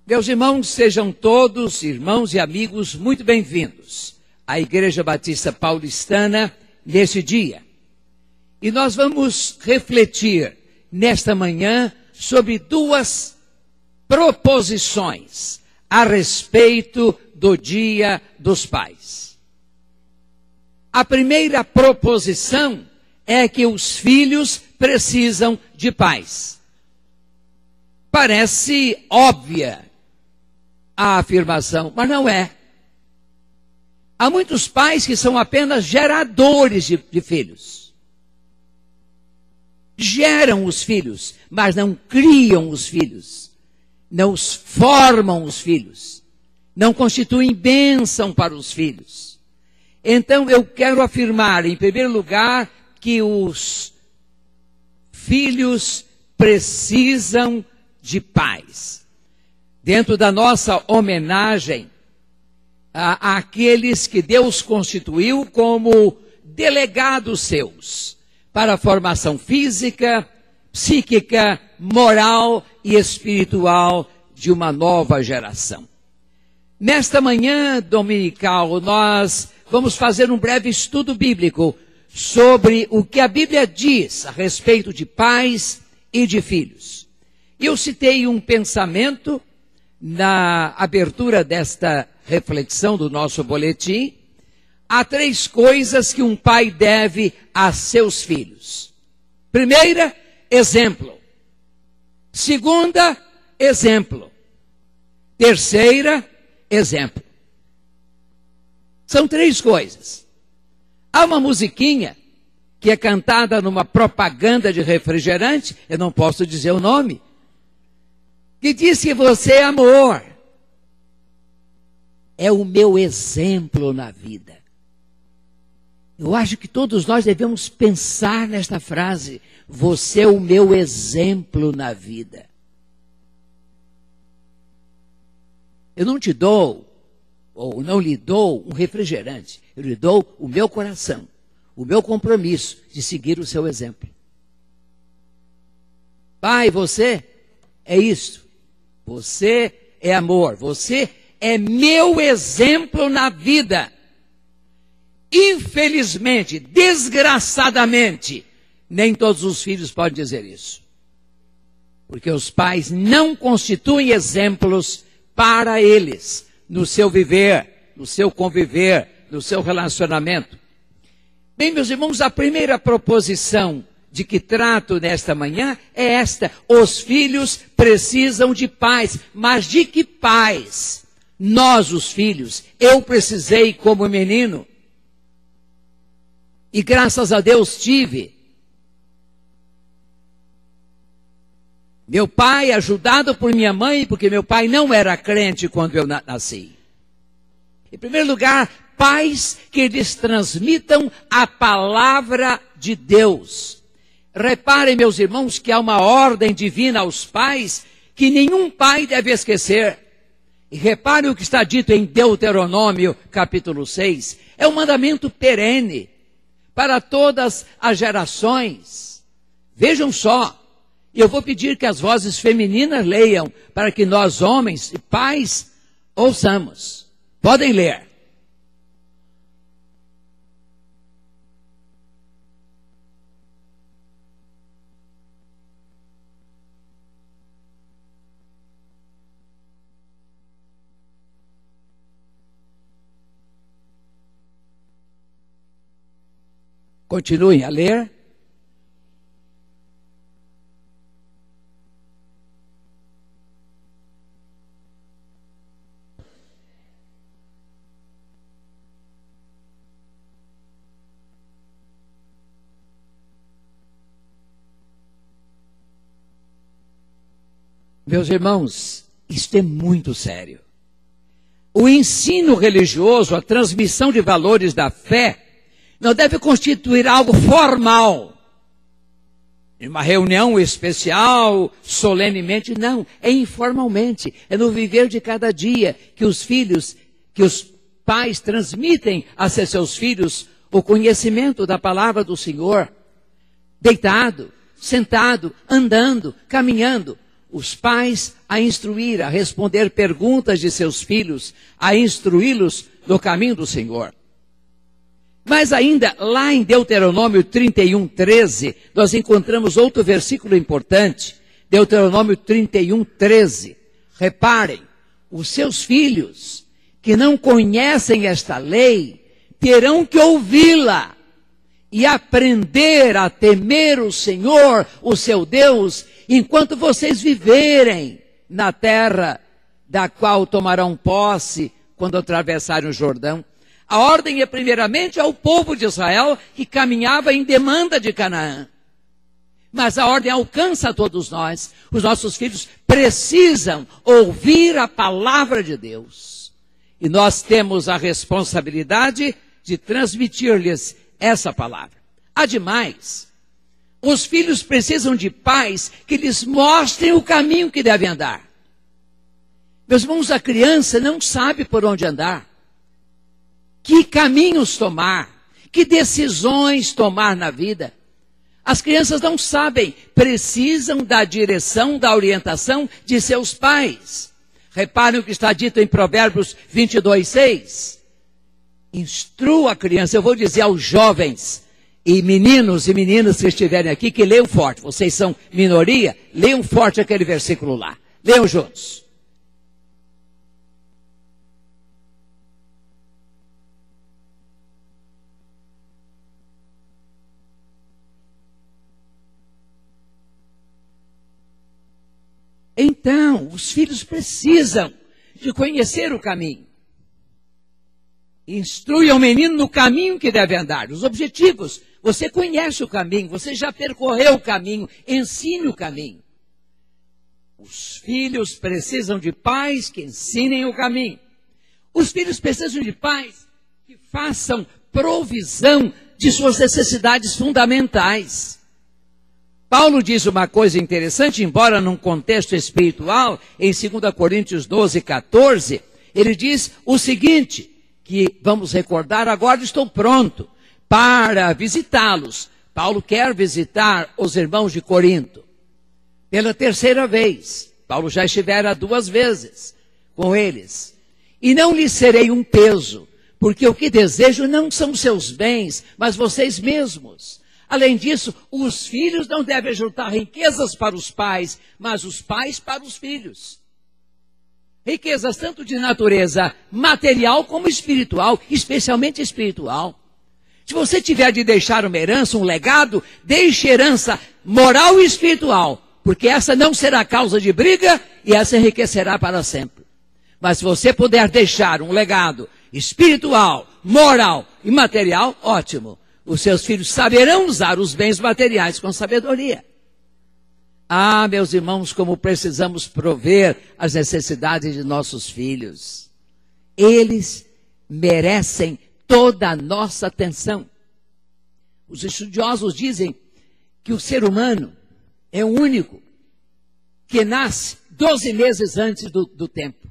Meus irmãos, sejam todos, irmãos e amigos, muito bem-vindos à Igreja Batista Paulistana neste dia. E nós vamos refletir nesta manhã sobre duas proposições a respeito do Dia dos Pais. A primeira proposição é que os filhos precisam de pais. Parece óbvia a afirmação, mas não é. Há muitos pais que são apenas geradores de filhos. Geram os filhos, mas não criam os filhos. Não os formam os filhos. Não constituem bênção para os filhos. Então eu quero afirmar, em primeiro lugar, que os filhos precisam de pais. Dentro da nossa homenagem àqueles que Deus constituiu como delegados seus para a formação física, psíquica, moral e espiritual de uma nova geração. Nesta manhã dominical, nós vamos fazer um breve estudo bíblico sobre o que a Bíblia diz a respeito de pais e de filhos. Eu citei um pensamento na abertura desta reflexão do nosso boletim. Há 3 coisas que um pai deve a seus filhos. Primeira, exemplo. Segunda, exemplo. Terceira, exemplo. São 3 coisas. Há uma musiquinha que é cantada numa propaganda de refrigerante, eu não posso dizer o nome, que diz que você é amor. É o meu exemplo na vida. Eu acho que todos nós devemos pensar nesta frase. Você é o meu exemplo na vida. Eu não te dou, ou não lhe dou um refrigerante. Eu lhe dou o meu coração, o meu compromisso de seguir o seu exemplo. Pai, você é isto. Você é amor. Você é meu exemplo na vida. Infelizmente, desgraçadamente, nem todos os filhos podem dizer isso. Porque os pais não constituem exemplos para eles, no seu viver, no seu conviver, no seu relacionamento. Bem, meus irmãos, a primeira proposição de que trato nesta manhã é esta: os filhos precisam de pais. Mas de que pais? Nós, os filhos, eu precisei como menino. E graças a Deus tive. Meu pai, ajudado por minha mãe, porque meu pai não era crente quando eu nasci. Em primeiro lugar, pais que lhes transmitam a palavra de Deus. Reparem, meus irmãos, que há uma ordem divina aos pais que nenhum pai deve esquecer. E reparem o que está dito em Deuteronômio, capítulo 6. É um mandamento perene para todas as gerações. Vejam só, eu vou pedir que as vozes femininas leiam, para que nós, homens e pais, ouçamos. Podem ler. Continuem a ler. Meus irmãos, isto é muito sério. O ensino religioso, a transmissão de valores da fé, não deve constituir algo formal. Em uma reunião especial, solenemente, não. É informalmente. É no viver de cada dia que os filhos, que os pais transmitem a seus filhos o conhecimento da palavra do Senhor. Deitado, sentado, andando, caminhando. os pais a instruir, a responder perguntas de seus filhos, a instruí-los no caminho do Senhor. Mas ainda, lá em Deuteronômio 31:13, nós encontramos outro versículo importante. Deuteronômio 31:13. Reparem, os seus filhos que não conhecem esta lei, terão que ouvi-la e aprender a temer o Senhor, o seu Deus, enquanto vocês viverem na terra da qual tomarão posse quando atravessarem o Jordão. A ordem é primeiramente ao povo de Israel que caminhava em demanda de Canaã. Mas a ordem alcança a todos nós. Os nossos filhos precisam ouvir a palavra de Deus. E nós temos a responsabilidade de transmitir-lhes essa palavra. Ademais, os filhos precisam de pais que lhes mostrem o caminho que devem andar. Meus irmãos, a criança não sabe por onde andar, que caminhos tomar, que decisões tomar na vida. As crianças não sabem, precisam da direção, da orientação de seus pais. Reparem o que está dito em Provérbios 22:6. Instrua a criança. Eu vou dizer aos jovens e meninos e meninas que estiverem aqui que leiam forte. Vocês são minoria, leiam forte aquele versículo lá. Leiam juntos. Então, os filhos precisam de conhecer o caminho. Instrui ao menino no caminho que deve andar. Os objetivos, você conhece o caminho, você já percorreu o caminho, ensine o caminho. Os filhos precisam de pais que ensinem o caminho. Os filhos precisam de pais que façam provisão de suas necessidades fundamentais. Paulo diz uma coisa interessante, embora num contexto espiritual, em 2 Coríntios 12:14, ele diz o seguinte, que vamos recordar, agora estou pronto para visitá-los. Paulo quer visitar os irmãos de Corinto pela terceira vez. Paulo já estivera 2 vezes com eles. E não lhes serei um peso, porque o que desejo não são seus bens, mas vocês mesmos. Além disso, os filhos não devem juntar riquezas para os pais, mas os pais para os filhos. Riquezas tanto de natureza material como espiritual, especialmente espiritual. Se você tiver de deixar uma herança, um legado, deixe herança moral e espiritual, porque essa não será causa de briga e essa enriquecerá para sempre. Mas se você puder deixar um legado espiritual, moral e material, ótimo. Os seus filhos saberão usar os bens materiais com sabedoria. Ah, meus irmãos, como precisamos prover as necessidades de nossos filhos. Eles merecem toda a nossa atenção. Os estudiosos dizem que o ser humano é o único que nasce 12 meses antes do tempo.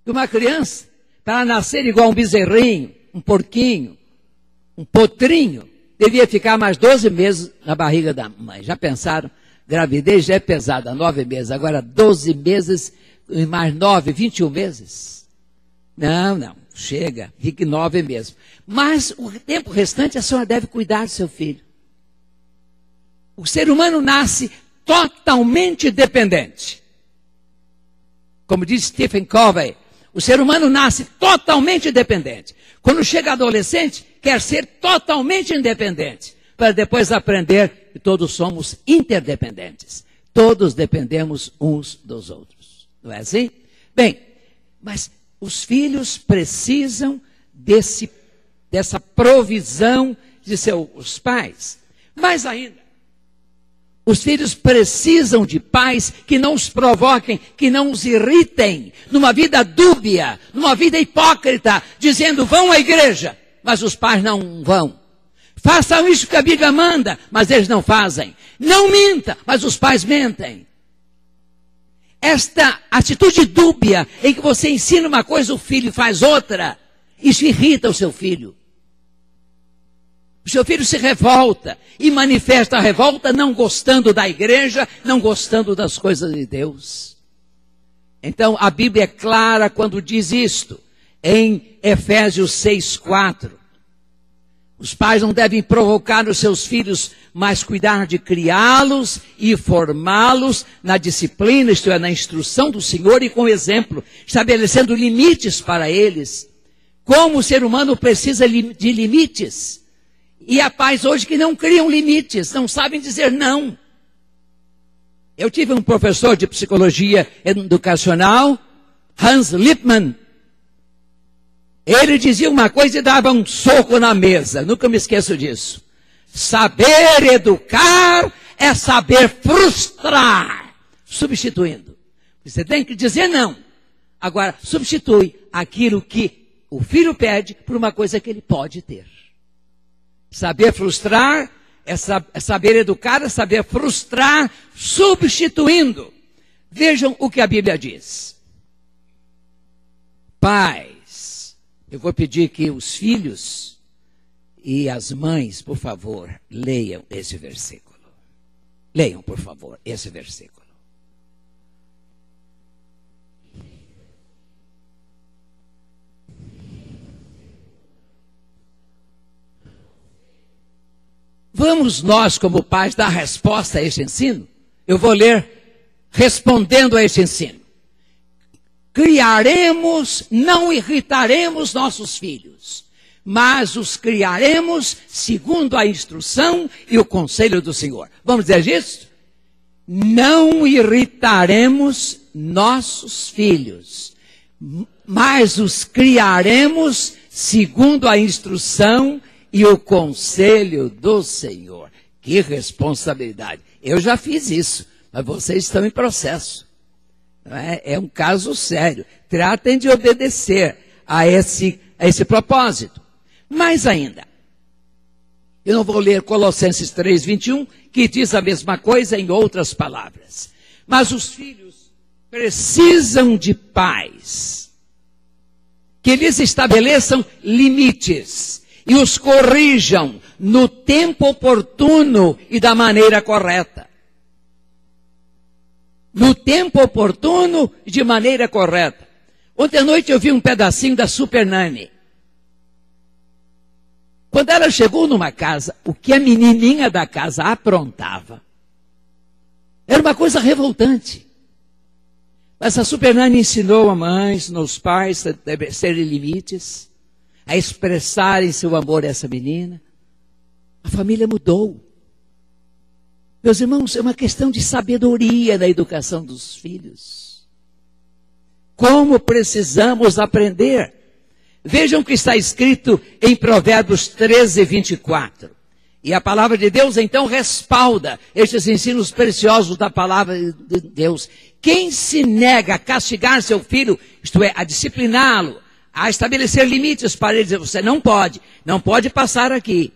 E uma criança, para nascer igual um bezerrinho, um porquinho, um potrinho, devia ficar mais 12 meses na barriga da mãe. Já pensaram? Gravidez já é pesada, 9 meses. Agora 12 meses, mais 9, 21 meses. Não, chega, fique 9 mesmo. Mas o tempo restante a senhora deve cuidar do seu filho. O ser humano nasce totalmente dependente. Como diz Stephen Covey, o ser humano nasce totalmente dependente. Quando chega adolescente, quer ser totalmente independente, para depois aprender que todos somos interdependentes. Todos dependemos uns dos outros. Não é assim? Bem, mas os filhos precisam dessa provisão de seus pais. Mais ainda, os filhos precisam de pais que não os provoquem, que não os irritem, numa vida dúbia, numa vida hipócrita, dizendo vão à igreja, mas os pais não vão. Façam isso que a Bíblia manda, mas eles não fazem. Não minta, mas os pais mentem. Esta atitude dúbia, em que você ensina uma coisa, o filho faz outra, isso irrita o seu filho. O seu filho se revolta e manifesta a revolta não gostando da igreja, não gostando das coisas de Deus. Então a Bíblia é clara quando diz isto, em Efésios 6:4. Os pais não devem provocar os seus filhos, mas cuidar de criá-los e formá-los na disciplina, isto é, na instrução do Senhor e com exemplo, estabelecendo limites para eles. Como o ser humano precisa de limites. E há pais hoje que não criam limites, não sabem dizer não. Eu tive um professor de psicologia educacional, Hans Lippmann. Ele dizia uma coisa e dava um soco na mesa. Nunca me esqueço disso. Saber educar é saber frustrar. Substituindo. Você tem que dizer não. Agora, substitui aquilo que o filho pede por uma coisa que ele pode ter. Saber frustrar é saber educar, é saber frustrar, substituindo. Vejam o que a Bíblia diz. Pais, eu vou pedir que os filhos e as mães, por favor, leiam esse versículo. Leiam, por favor, esse versículo. Vamos nós, como pais, dar resposta a este ensino? Eu vou ler respondendo a este ensino. Criaremos, não irritaremos nossos filhos, mas os criaremos segundo a instrução e o conselho do Senhor. Vamos dizer isso? Não irritaremos nossos filhos, mas os criaremos segundo a instrução e o conselho do Senhor. Que responsabilidade. Eu já fiz isso, mas vocês estão em processo. É um caso sério. Tratem de obedecer a esse propósito. Mais ainda, eu não vou ler Colossenses 3:21, que diz a mesma coisa em outras palavras. Mas os filhos precisam de pais que lhes estabeleçam limites e os corrijam no tempo oportuno e da maneira correta. No tempo oportuno e de maneira correta. Ontem à noite eu vi um pedacinho da Super Nanny. Quando ela chegou numa casa, o que a menininha da casa aprontava era uma coisa revoltante. Mas a Super Nanny ensinou a mãe, ensinou os pais a estabelecerem limites, a expressarem seu amor a essa menina. A família mudou. Meus irmãos, é uma questão de sabedoria na educação dos filhos. Como precisamos aprender. Vejam o que está escrito em Provérbios 13:24. E a palavra de Deus então respalda estes ensinos preciosos da palavra de Deus. Quem se nega a castigar seu filho, isto é, a discipliná-lo, a estabelecer limites para ele, dizer, você não pode passar aqui.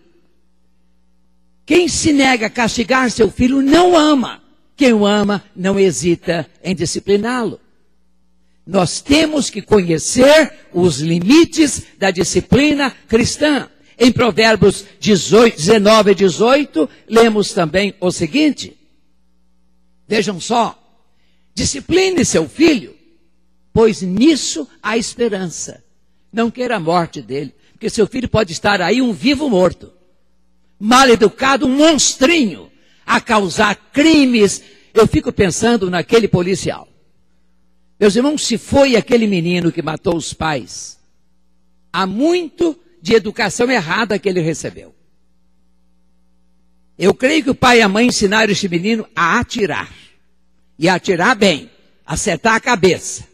Quem se nega a castigar seu filho não ama. Quem o ama não hesita em discipliná-lo. Nós temos que conhecer os limites da disciplina cristã. Em Provérbios 19:18, lemos também o seguinte. Vejam só. Discipline seu filho, pois nisso há esperança. Não queira a morte dele, porque seu filho pode estar aí um vivo morto. Mal educado, um monstrinho, a causar crimes. Eu fico pensando naquele policial. Meus irmãos, se foi aquele menino que matou os pais, há muito de educação errada que ele recebeu. Eu creio que o pai e a mãe ensinaram este menino a atirar. E a atirar bem, acertar a cabeça.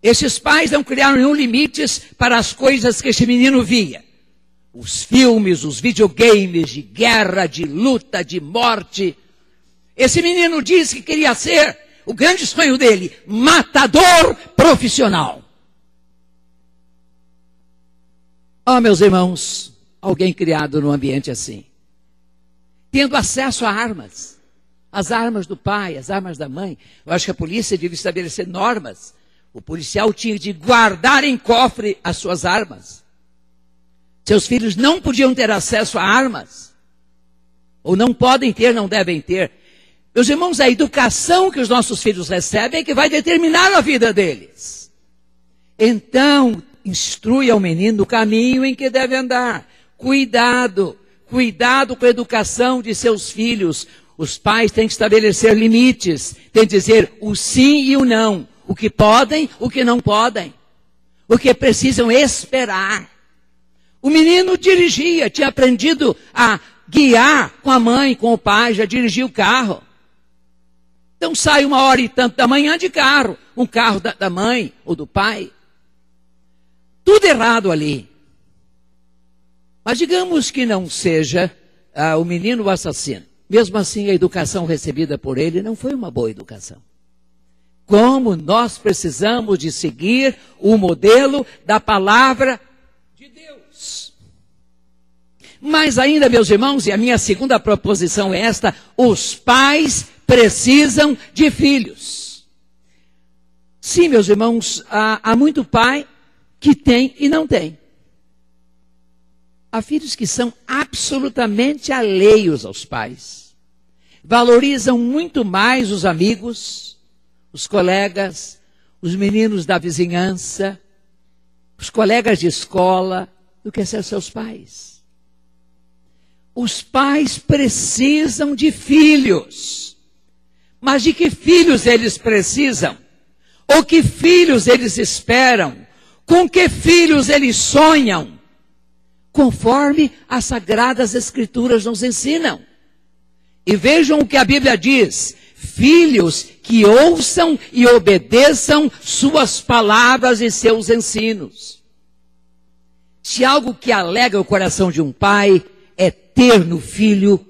Esses pais não criaram nenhum limites para as coisas que este menino via. Os filmes, os videogames de guerra, de luta, de morte. Esse menino disse que queria ser, o grande sonho dele, matador profissional. Meus irmãos, alguém criado num ambiente assim, tendo acesso a armas, as armas do pai, as armas da mãe. Eu acho que a polícia devia estabelecer normas. O policial tinha de guardar em cofre as suas armas. Seus filhos não podiam ter acesso a armas. Ou não podem ter, não devem ter. Meus irmãos, a educação que os nossos filhos recebem é que vai determinar a vida deles. Então, instrui ao menino o caminho em que deve andar. Cuidado com a educação de seus filhos. Os pais têm que estabelecer limites, têm que dizer o sim e o não. O que podem, o que não podem. O que precisam esperar. O menino dirigia, tinha aprendido a guiar com a mãe, com o pai, já dirigia o carro. Então sai 1h e tanto da manhã de carro, um carro da mãe ou do pai. Tudo errado ali. Mas digamos que não seja o menino o assassino. Mesmo assim, a educação recebida por ele não foi uma boa educação. Como nós precisamos de seguir o modelo da palavra de Deus. Mas ainda, meus irmãos, e a minha segunda proposição é esta, os pais precisam de filhos. Sim, meus irmãos, há muito pai que tem e não tem. Há filhos que são absolutamente alheios aos pais. Valorizam muito mais os amigos, os colegas, os meninos da vizinhança, os colegas de escola, do que ser seus pais. Os pais precisam de filhos. Mas de que filhos eles precisam? Ou que filhos eles esperam? Com que filhos eles sonham? Conforme as Sagradas Escrituras nos ensinam. E vejam o que a Bíblia diz. Filhos que ouçam e obedeçam suas palavras e seus ensinos. Se algo que alega o coração de um pai é ter no filho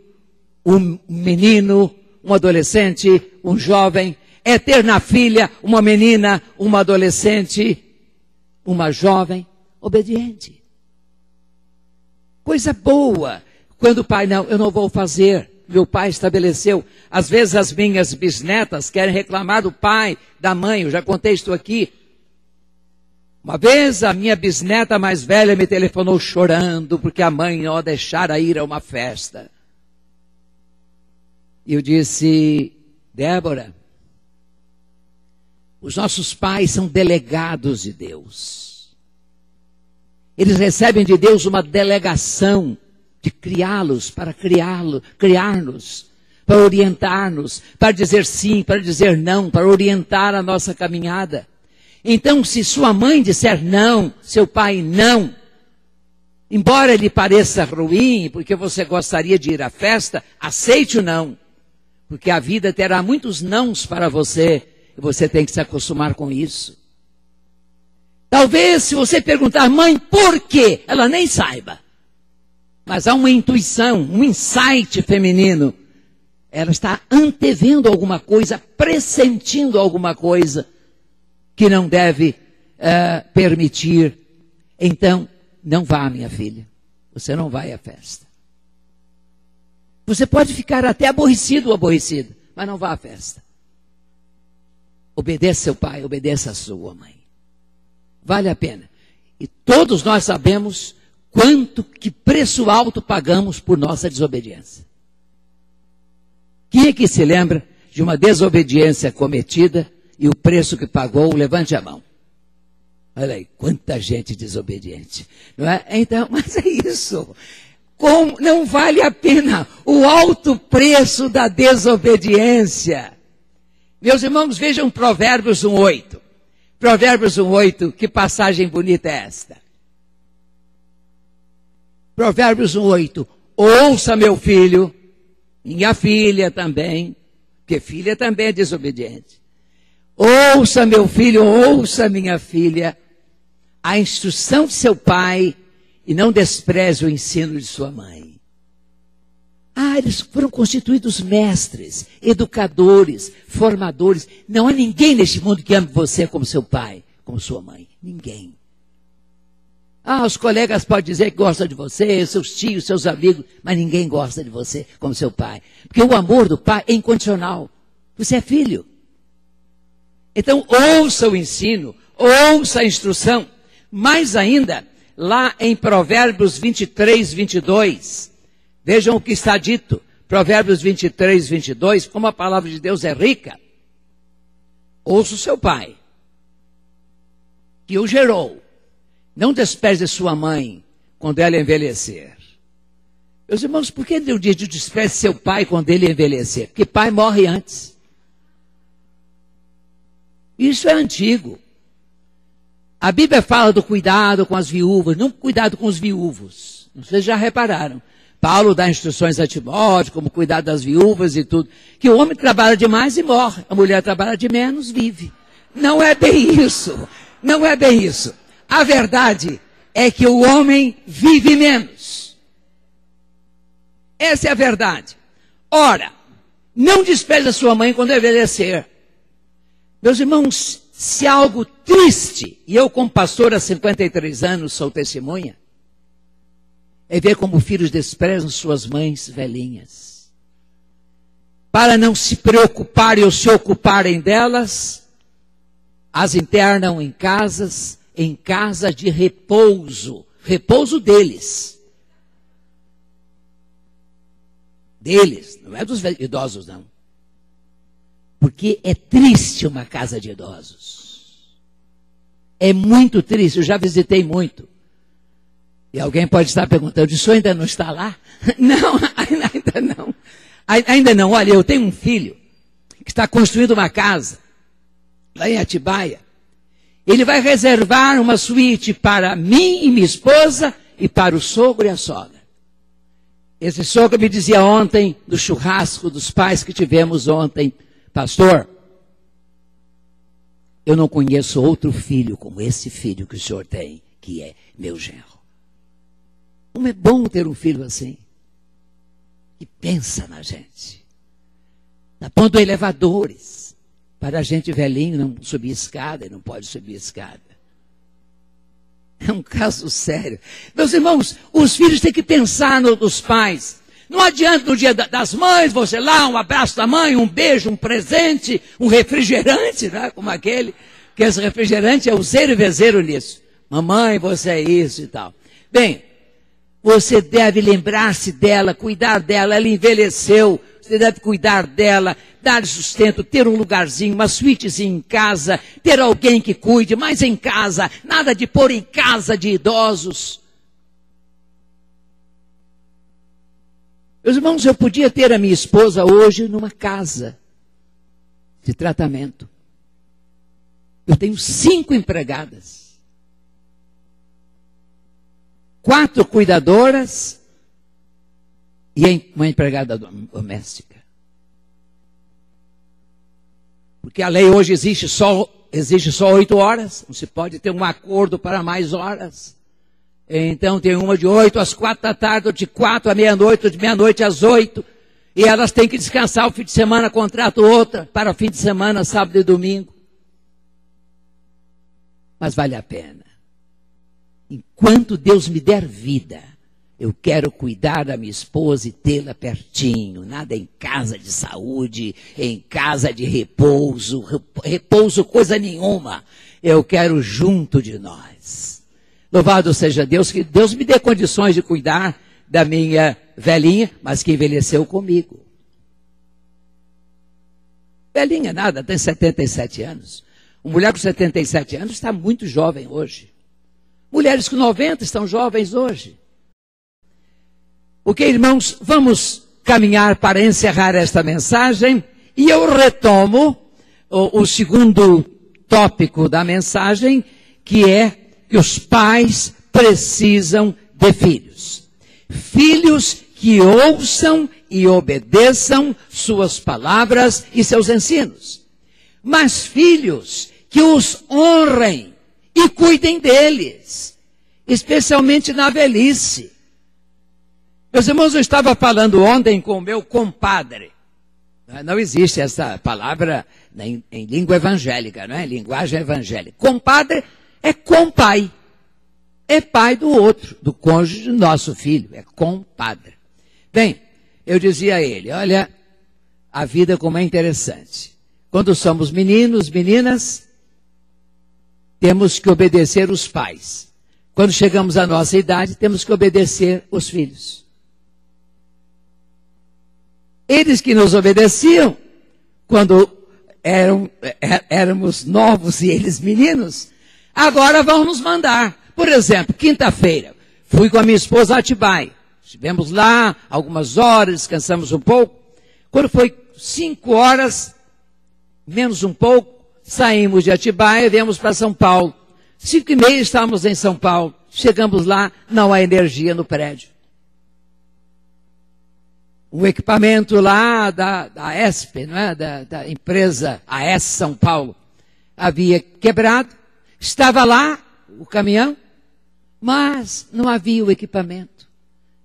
um menino, um adolescente, um jovem, é ter na filha uma menina, uma adolescente, uma jovem obediente. Coisa boa, quando o pai, não, eu não vou fazer, meu pai estabeleceu. Às vezes as minhas bisnetas querem reclamar do pai, da mãe, eu já contei isso aqui. Uma vez a minha bisneta mais velha me telefonou chorando, porque a mãe não a deixara ir a uma festa. E eu disse, Débora, os nossos pais são delegados de Deus. Eles recebem de Deus uma delegação de criá-los, para criar-nos, para orientar-nos, para dizer sim, para dizer não, para orientar a nossa caminhada. Então, se sua mãe disser não, seu pai não, embora ele pareça ruim, porque você gostaria de ir à festa, aceite o não. Porque a vida terá muitos nãos para você, e você tem que se acostumar com isso. Talvez, se você perguntar, mãe, por quê? Ela nem saiba. Mas há uma intuição, um insight feminino. Ela está antevendo alguma coisa, pressentindo alguma coisa que não deve permitir. Então, não vá, minha filha. Você não vai à festa. Você pode ficar até aborrecido ou aborrecida, mas não vá à festa. Obedeça seu pai, obedeça a sua mãe. Vale a pena. E todos nós sabemos que preço alto pagamos por nossa desobediência. Quem é que se lembra de uma desobediência cometida e o preço que pagou? Levante a mão. Olha aí, quanta gente desobediente. Não é? Então, mas é isso. Não vale a pena o alto preço da desobediência. Meus irmãos, vejam Provérbios 1:8. Provérbios 1:8, que passagem bonita é esta? Provérbios 1:8. Ouça, meu filho, minha filha também, porque filha também é desobediente. Ouça, meu filho, ouça, minha filha, a instrução de seu pai e não despreze o ensino de sua mãe. Eles foram constituídos mestres, educadores, formadores. Não há ninguém neste mundo que ame você como seu pai, como sua mãe. Ninguém. Os colegas podem dizer que gostam de você, seus tios, seus amigos, mas ninguém gosta de você como seu pai. Porque o amor do pai é incondicional. Você é filho. Então, ouça o ensino, ouça a instrução. Mais ainda, lá em Provérbios 23, 22. Vejam o que está dito. Provérbios 23, 22, como a palavra de Deus é rica. Ouça o seu pai, que o gerou. Não despreze sua mãe quando ela envelhecer. Meus irmãos, por que Deus diz despreze seu pai quando ele envelhecer? Porque pai morre antes. Isso é antigo. A Bíblia fala do cuidado com as viúvas, não cuidado com os viúvos. Vocês já repararam. Paulo dá instruções a Timóteo, como cuidar das viúvas e tudo. Que o homem trabalha demais e morre. A mulher trabalha de menos, vive. Não é bem isso. Não é bem isso. A verdade é que o homem vive menos. Essa é a verdade. Ora, não despreze a sua mãe quando envelhecer. Meus irmãos, se algo triste, e eu como pastor há 53 anos sou testemunha, é ver como filhos desprezam suas mães velhinhas. Para não se preocuparem ou se ocuparem delas, as internam em casa de repouso. Repouso deles. Deles, não é dos idosos não. Porque é triste uma casa de idosos. É muito triste, eu já visitei muito. E alguém pode estar perguntando, isso ainda não está lá? Não, ainda não. Ainda não. Olha, eu tenho um filho que está construindo uma casa lá em Atibaia. Ele vai reservar uma suíte para mim e minha esposa e para o sogro e a sogra. Esse sogro me dizia ontem, do churrasco dos pais que tivemos ontem, pastor, eu não conheço outro filho como esse filho que o senhor tem, que é meu genro. Como é bom ter um filho assim, que pensa na gente. Está pondo elevadores para a gente velhinho não subir escada, e não pode subir escada. É um caso sério. Meus irmãos, os filhos têm que pensar nos pais. Não adianta no dia das mães, você lá, um abraço da mãe, um beijo, um presente, um refrigerante, né? Como aquele, que esse refrigerante é o zero e vezeiro nisso. Mamãe, você é isso e tal. Bem, você deve lembrar-se dela, cuidar dela, ela envelheceu, você deve cuidar dela, dar sustento, ter um lugarzinho, uma suítezinha em casa, ter alguém que cuide, mas em casa, nada de pôr em casa de idosos. Meus irmãos, eu podia ter a minha esposa hoje numa casa de tratamento. Eu tenho 5 empregadas. 4 cuidadoras e uma empregada doméstica. Porque a lei hoje exige só 8 horas, não se pode ter um acordo para mais horas. Então tem uma de 8 às 4 da tarde, ou de 4 à meia-noite, ou de meia-noite às 8. E elas têm que descansar o fim de semana, contrato outra para o fim de semana, sábado e domingo. Mas vale a pena. Enquanto Deus me der vida, eu quero cuidar da minha esposa e tê-la pertinho. Nada em casa de saúde, em casa de repouso. Repouso coisa nenhuma. Eu quero junto de nós. Louvado seja Deus, que Deus me dê condições de cuidar da minha velhinha, mas que envelheceu comigo. Velhinha nada, tem 77 anos. Uma mulher com 77 anos está muito jovem hoje. Mulheres com 90 estão jovens hoje. Ok, irmãos, vamos caminhar para encerrar esta mensagem e eu retomo o segundo tópico da mensagem, que é que os pais precisam de filhos. Filhos que ouçam e obedeçam suas palavras e seus ensinos. Mas filhos que os honrem e cuidem deles, especialmente na velhice. Meus irmãos, eu estava falando ontem com o meu compadre. Não existe essa palavra em língua evangélica, não é? Linguagem evangélica. Compadre é compai. É pai do outro, do cônjuge do nosso filho. É compadre. Bem, eu dizia a ele, olha, a vida como é interessante. Quando somos meninos, meninas, temos que obedecer os pais. Quando chegamos à nossa idade, temos que obedecer os filhos. Eles que nos obedeciam quando éramos novos e eles meninos, agora vão nos mandar. Por exemplo, quinta-feira, fui com a minha esposa a Atibaia. Estivemos lá algumas horas, descansamos um pouco. Quando foi 5 horas, menos um pouco, saímos de Atibaia e viemos para São Paulo. 5h30 estávamos em São Paulo. Chegamos lá, não há energia no prédio. Um equipamento lá da ESP, não é? da empresa AES São Paulo, havia quebrado. Estava lá o caminhão, mas não havia o equipamento.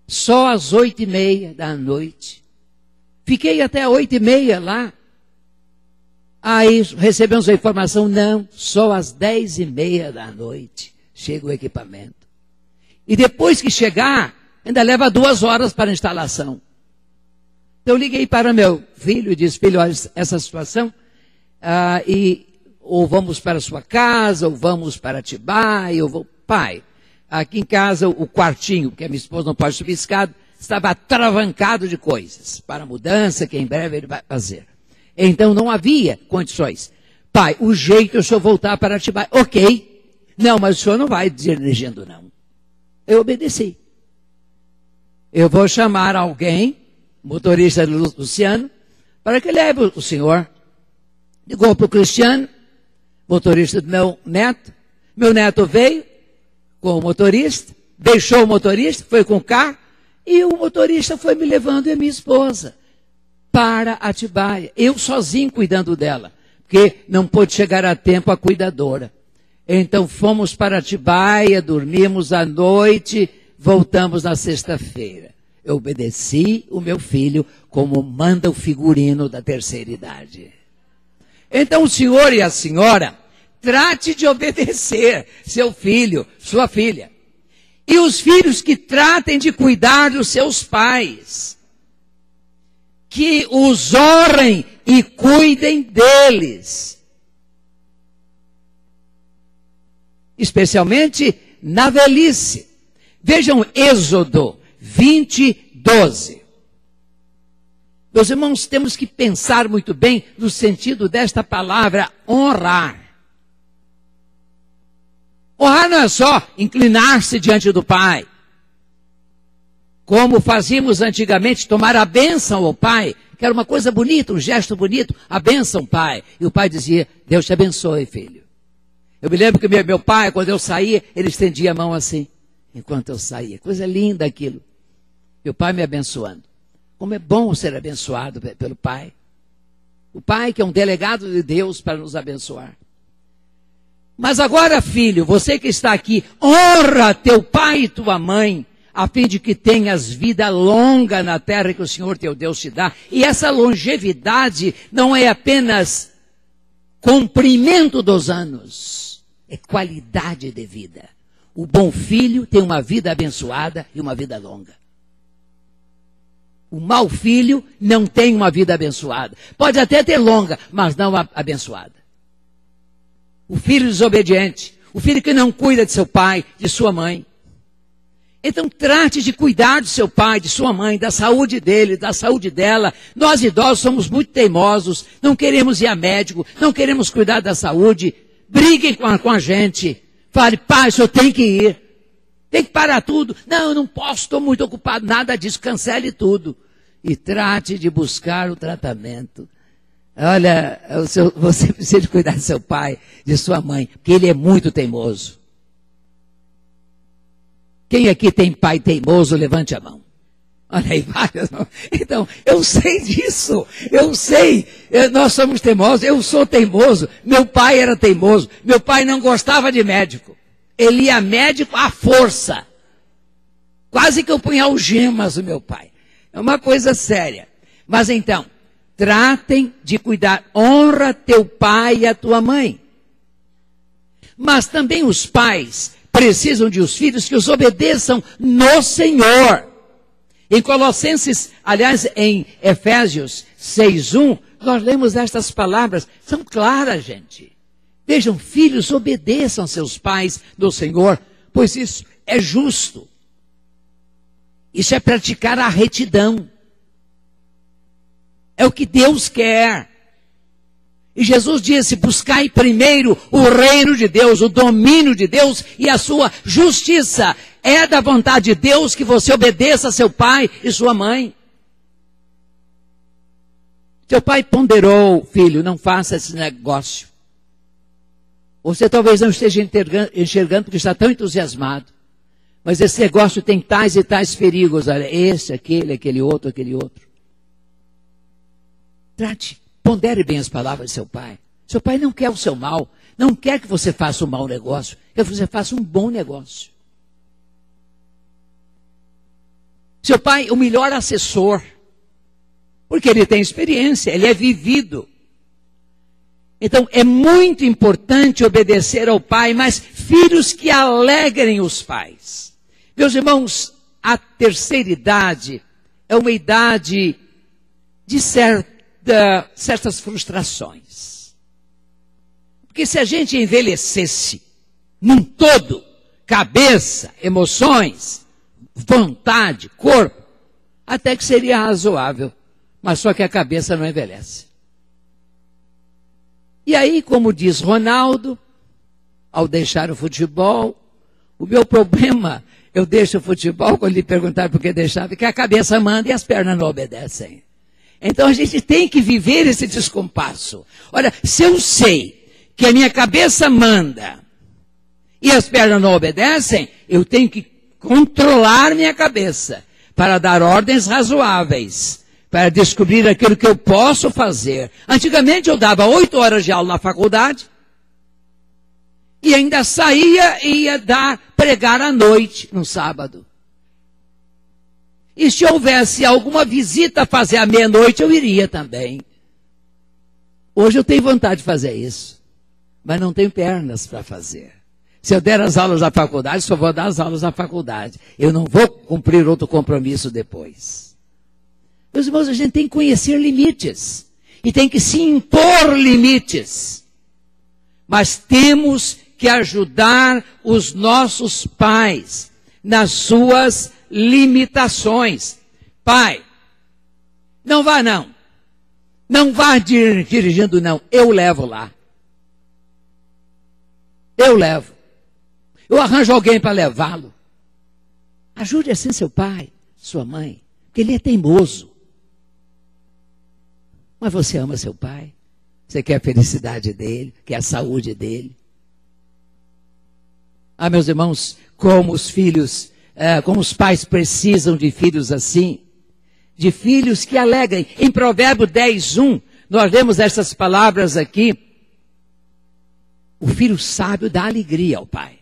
Só às 8h30 da noite. Fiquei até 8h30 lá. Aí recebemos a informação, não, só às 10h30 da noite chega o equipamento. E depois que chegar, ainda leva 2 horas para a instalação. Então eu liguei para meu filho e disse, filho, olha essa situação, ou vamos para a sua casa, ou vamos para Atibaia, pai, aqui em casa o quartinho, porque a minha esposa não pode subir escada, estava atravancado de coisas, para a mudança que em breve ele vai fazer. Então não havia condições. Pai, o jeito é o senhor voltar para Atibaia. Ok. Não, mas o senhor não vai dirigindo, não. Eu obedeci. Eu vou chamar alguém, motorista Luciano, para que leve o senhor. Ligou para o Cristiano, motorista do meu neto. Meu neto veio com o motorista, deixou o motorista, foi com o carro, e o motorista foi me levando e a minha esposa para Atibaia. Eu sozinho cuidando dela, porque não pôde chegar a tempo a cuidadora. Então fomos para Atibaia, dormimos à noite, voltamos na sexta-feira. Eu obedeci o meu filho como manda o figurino da terceira idade. Então o senhor e a senhora, trate de obedecer seu filho, sua filha. E os filhos que tratem de cuidar dos seus pais. Que os honrem e cuidem deles. Especialmente na velhice. Vejam Êxodo 20:12. Meus irmãos, temos que pensar muito bem no sentido desta palavra honrar. Honrar não é só inclinar-se diante do pai. Como fazíamos antigamente, tomar a bênção ao pai, que era uma coisa bonita, um gesto bonito, a bênção, pai. E o pai dizia, Deus te abençoe, filho. Eu me lembro que meu pai, quando eu saía, ele estendia a mão assim, enquanto eu saía. Coisa linda aquilo. Meu pai me abençoando. Como é bom ser abençoado pelo pai. O pai que é um delegado de Deus para nos abençoar. Mas agora, filho, você que está aqui, honra teu pai e tua mãe, a fim de que tenhas vida longa na terra que o Senhor teu Deus te dá. E essa longevidade não é apenas comprimento dos anos, é qualidade de vida. O bom filho tem uma vida abençoada e uma vida longa. O mau filho não tem uma vida abençoada. Pode até ter longa, mas não abençoada. O filho desobediente, o filho que não cuida de seu pai, de sua mãe. Então trate de cuidar do seu pai, de sua mãe, da saúde dele, da saúde dela. Nós idosos somos muito teimosos, não queremos ir a médico, não queremos cuidar da saúde. Briguem com a gente. Fale, pai, o senhor tem que ir. Tem que parar tudo. Não, eu não posso, estou muito ocupado, nada disso, cancele tudo. E trate de buscar o tratamento. Olha, você precisa de cuidar do seu pai, de sua mãe, porque ele é muito teimoso. Quem aqui tem pai teimoso, levante a mão. Olha aí, várias mãos. Então, eu sei disso. Eu sei. Nós somos teimosos. Eu sou teimoso. Meu pai era teimoso. Meu pai não gostava de médico. Ele ia médico à força. Quase que eu punha algemas no meu pai. É uma coisa séria. Mas então, tratem de cuidar. Honra teu pai e a tua mãe. Mas também os pais precisam de os filhos que os obedeçam no Senhor. Em Colossenses, aliás, em Efésios 6:1, nós lemos estas palavras. São claras, gente. Vejam, filhos, obedeçam seus pais no Senhor, pois isso é justo. Isso é praticar a retidão. É o que Deus quer. E Jesus disse, buscai primeiro o reino de Deus, o domínio de Deus e a sua justiça. É da vontade de Deus que você obedeça a seu pai e sua mãe. Seu pai ponderou, filho, não faça esse negócio. Você talvez não esteja enxergando porque está tão entusiasmado. Mas esse negócio tem tais e tais perigos. Olha, esse, aquele outro, aquele outro. Trate, pondere bem as palavras de seu pai. Seu pai não quer o seu mal. Não quer que você faça um mau negócio. Quer que você faça um bom negócio. Seu pai, o melhor assessor. Porque ele tem experiência, ele é vivido. Então, é muito importante obedecer ao pai, mas filhos que alegrem os pais. Meus irmãos, a terceira idade é uma idade de certas frustrações. Porque se a gente envelhecesse num todo, cabeça, emoções, vontade, corpo, até que seria razoável. Mas só que a cabeça não envelhece. E aí, como diz Ronaldo, ao deixar o futebol, o meu problema, eu deixo o futebol, quando lhe perguntar por que deixava, porque a cabeça manda e as pernas não obedecem. Então a gente tem que viver esse descompasso. Olha, se eu sei que a minha cabeça manda e as pernas não obedecem, eu tenho que controlar minha cabeça para dar ordens razoáveis, para descobrir aquilo que eu posso fazer. Antigamente eu dava 8 horas de aula na faculdade e ainda saía e ia pregar à noite, no sábado. E se houvesse alguma visita a fazer à meia-noite, eu iria também. Hoje eu tenho vontade de fazer isso, mas não tenho pernas para fazer. Se eu der as aulas da faculdade, só vou dar as aulas da faculdade. Eu não vou cumprir outro compromisso depois. Meus irmãos, a gente tem que conhecer limites. E tem que se impor limites. Mas temos que ajudar os nossos pais nas suas limitações. Pai, não vá não. Não vá dirigindo não. Eu levo lá. Eu levo. Eu arranjo alguém para levá-lo. Ajude assim seu pai, sua mãe, porque ele é teimoso. Mas você ama seu pai. Você quer a felicidade dele, quer a saúde dele. Ah, meus irmãos, como os filhos, como os pais precisam de filhos assim. De filhos que alegrem. Em Provérbio 10:1, nós lemos essas palavras aqui. O filho sábio dá alegria ao pai.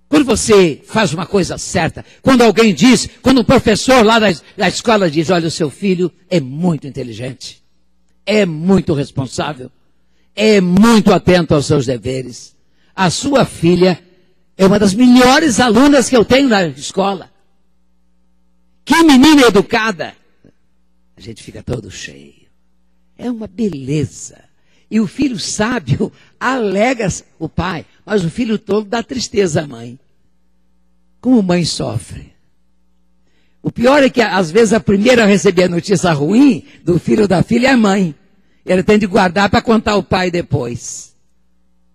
Quando você faz uma coisa certa, quando alguém diz, quando um professor lá da escola diz, olha, o seu filho é muito inteligente, é muito responsável, é muito atento aos seus deveres. A sua filha é uma das melhores alunas que eu tenho na escola. Que menina educada! A gente fica todo cheio. É uma beleza. E o filho sábio alegra o pai, mas o filho tolo dá tristeza à mãe. Como mãe sofre. O pior é que às vezes a primeira a receber a notícia ruim do filho ou da filha é a mãe. Ela tem de guardar para contar ao pai depois.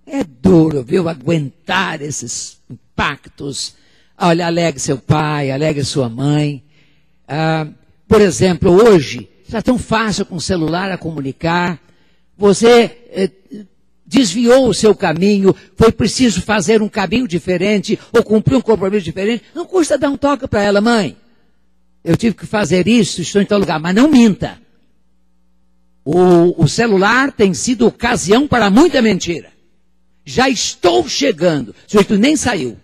É duro, viu, aguentar esses impactos. Olha, alegre seu pai, alegre sua mãe. Por exemplo, hoje, está tão fácil com o celular a comunicar. Você desviou o seu caminho, foi preciso fazer um caminho diferente, ou cumprir um compromisso diferente. Não custa dar um toque para ela, mãe. Eu tive que fazer isso, estou em tal lugar, mas não minta. O celular tem sido ocasião para muita mentira. Já estou chegando, o sujeito nem saiu.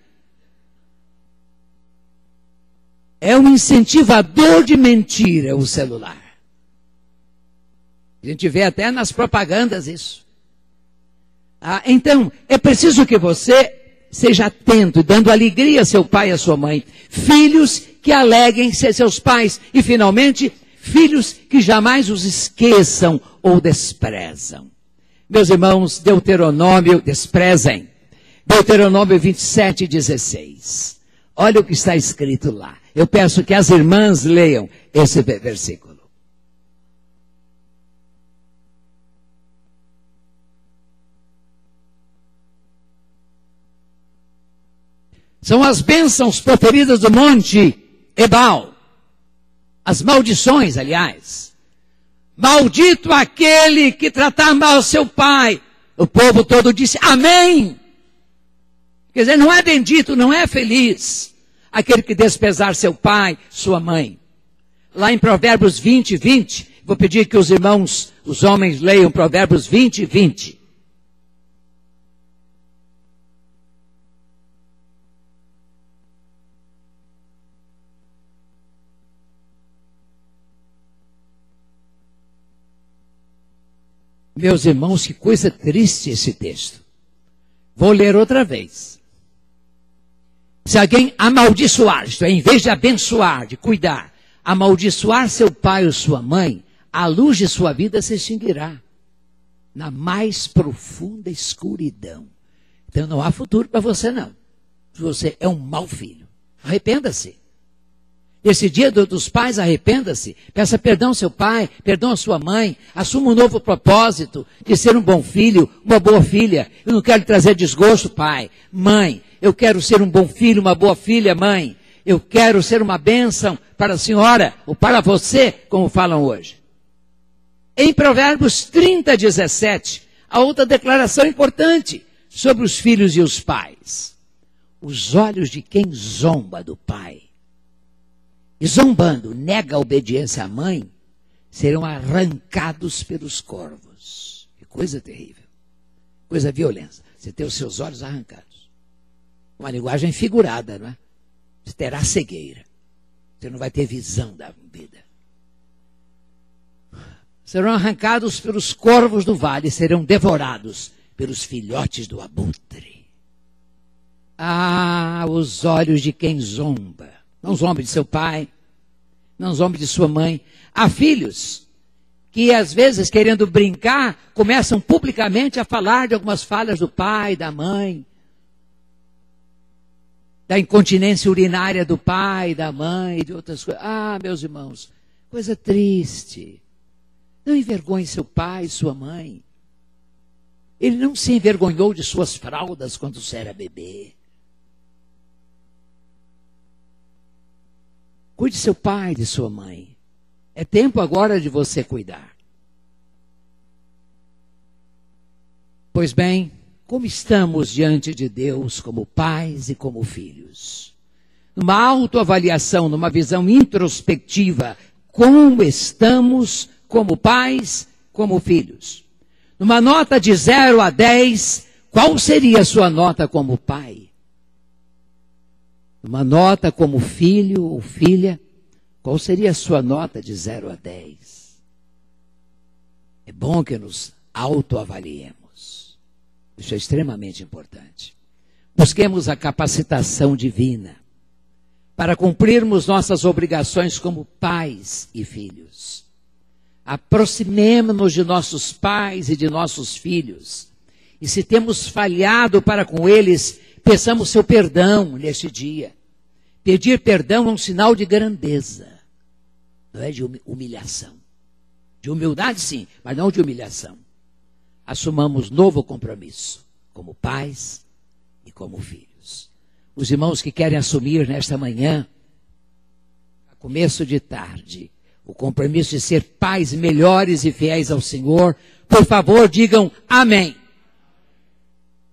É um incentivador de mentira o celular. A gente vê até nas propagandas isso. Então, é preciso que você seja atento, dando alegria a seu pai e a sua mãe. Filhos que aleguem ser seus pais. E, finalmente, filhos que jamais os esqueçam ou desprezam. Meus irmãos, Deuteronômio, desprezem. Deuteronômio 27:16. Olha o que está escrito lá. Eu peço que as irmãs leiam esse versículo. São as bênçãos proferidas do monte Ebal. As maldições, aliás. Maldito aquele que tratar mal seu pai. O povo todo disse amém. Quer dizer, não é bendito, não é feliz aquele que desprezar seu pai, sua mãe. Lá em Provérbios 20:20, vou pedir que os irmãos, os homens, leiam Provérbios 20:20. Meus irmãos, que coisa triste esse texto. Vou ler outra vez. Se alguém amaldiçoar, isto é, em vez de abençoar, de cuidar, amaldiçoar seu pai ou sua mãe, a luz de sua vida se extinguirá na mais profunda escuridão. Então não há futuro para você não. Você é um mau filho. Arrependa-se. Esse dia dos pais, arrependa-se. Peça perdão ao seu pai, perdão à sua mãe. Assuma um novo propósito de ser um bom filho, uma boa filha. Eu não quero trazer desgosto, pai, mãe. Eu quero ser um bom filho, uma boa filha, mãe. Eu quero ser uma bênção para a senhora ou para você, como falam hoje. Em Provérbios 30:17, há outra declaração importante sobre os filhos e os pais. Os olhos de quem zomba do pai e zombando nega a obediência à mãe, serão arrancados pelos corvos. Que coisa terrível. Coisa violenta. Você tem os seus olhos arrancados. Uma linguagem figurada, não é? Você terá cegueira. Você não vai ter visão da vida. Serão arrancados pelos corvos do vale, serão devorados pelos filhotes do abutre. Ah, os olhos de quem zomba. Não zombe de seu pai, não zombe de sua mãe. Há filhos que, às vezes, querendo brincar, começam publicamente a falar de algumas falhas do pai, da mãe, da incontinência urinária do pai, da mãe, de outras coisas. Ah, meus irmãos, coisa triste. Não envergonhe seu pai e sua mãe. Ele não se envergonhou de suas fraldas quando você era bebê. Cuide de seu pai, de sua mãe. É tempo agora de você cuidar. Pois bem, como estamos diante de Deus como pais e como filhos? Numa autoavaliação, numa visão introspectiva, como estamos como pais, como filhos? Numa nota de 0 a 10, qual seria a sua nota como pai? Uma nota como filho ou filha, qual seria a sua nota de 0 a 10? É bom que nos autoavaliemos. Isso é extremamente importante. Busquemos a capacitação divina para cumprirmos nossas obrigações como pais e filhos. Aproximemo-nos de nossos pais e de nossos filhos. E se temos falhado para com eles, peçamos seu perdão neste dia. Pedir perdão é um sinal de grandeza, não é de humilhação. De humildade, sim, mas não de humilhação. Assumamos novo compromisso, como pais e como filhos. Os irmãos que querem assumir nesta manhã, a começo de tarde, o compromisso de ser pais melhores e fiéis ao Senhor, por favor, digam amém.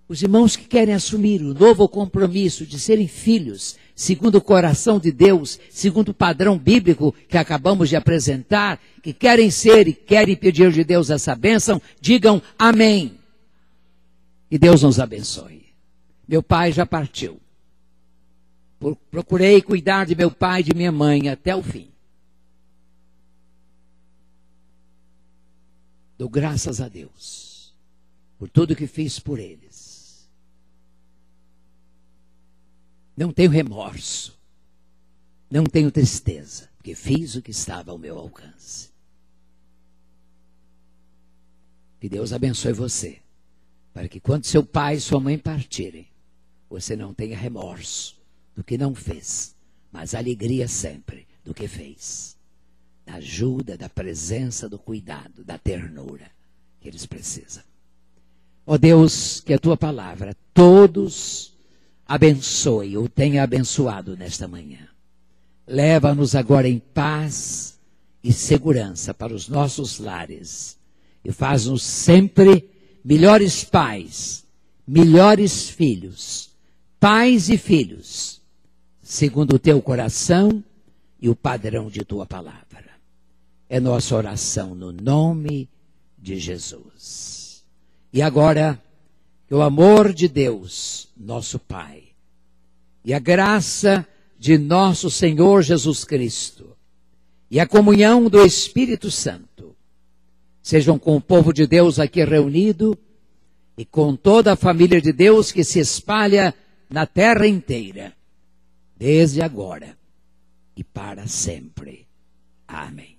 Os irmãos que querem assumir o novo compromisso de serem filhos, segundo o coração de Deus, segundo o padrão bíblico que acabamos de apresentar, que querem ser e querem pedir de Deus essa bênção, digam amém. E Deus nos abençoe. Meu pai já partiu. Procurei cuidar de meu pai e de minha mãe até o fim. Dou graças a Deus por tudo que fiz por eles. Não tenho remorso, não tenho tristeza, porque fiz o que estava ao meu alcance. Que Deus abençoe você, para que quando seu pai e sua mãe partirem, você não tenha remorso do que não fez, mas alegria sempre do que fez. Da ajuda, da presença, do cuidado, da ternura que eles precisam. Ó Deus, que a tua palavra todos abençoe ou tenha abençoado nesta manhã. Leva-nos agora em paz e segurança para os nossos lares e faz-nos sempre melhores pais, melhores filhos, pais e filhos, segundo o teu coração e o padrão de tua palavra. É nossa oração no nome de Jesus. E agora, que o amor de Deus, nosso Pai, e a graça de nosso Senhor Jesus Cristo, e a comunhão do Espírito Santo, sejam com o povo de Deus aqui reunido, e com toda a família de Deus que se espalha na terra inteira, desde agora e para sempre. Amém.